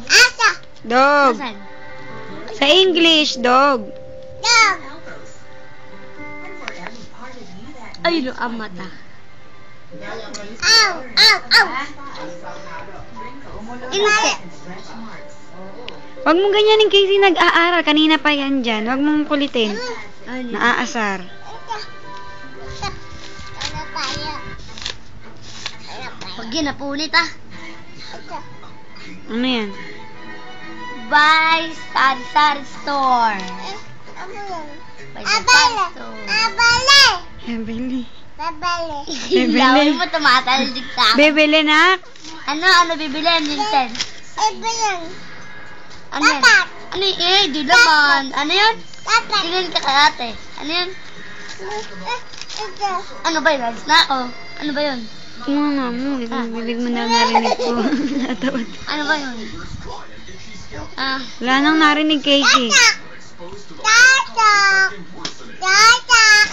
Asa. Dog. Saan? Sa English, dog. Dog. Ayun ang mata. Ow. Ow. Ow. Insect. Huwag mong ganyanin Casey, nag-aaral. Kanina pa yan dyan. Huwag mong kulitin. Ano? Naaasar. Ano tayo? Pag yun, napulit ah. Ano yan? Buy Sari Store. Ano yan? Buy Abale. Sari Store. Abale. Bebele. Babale. Laway mo tumataldig sa akin. Bebele, nak. Ano bibili? Nintendo. Ibayan. Ano yan? Dapat. Ano yun? Di naman. Ano yun? Dapat. Tingin ka kay ate. Ano yun? Ito. Ano ba yun? Alis na ako. Ano ba yun? Mama mo, bibig mo na narinig ko. Natawad. Ano ba yun? Wala nang narinig, Casey. Tatak. Tatak. Tatak.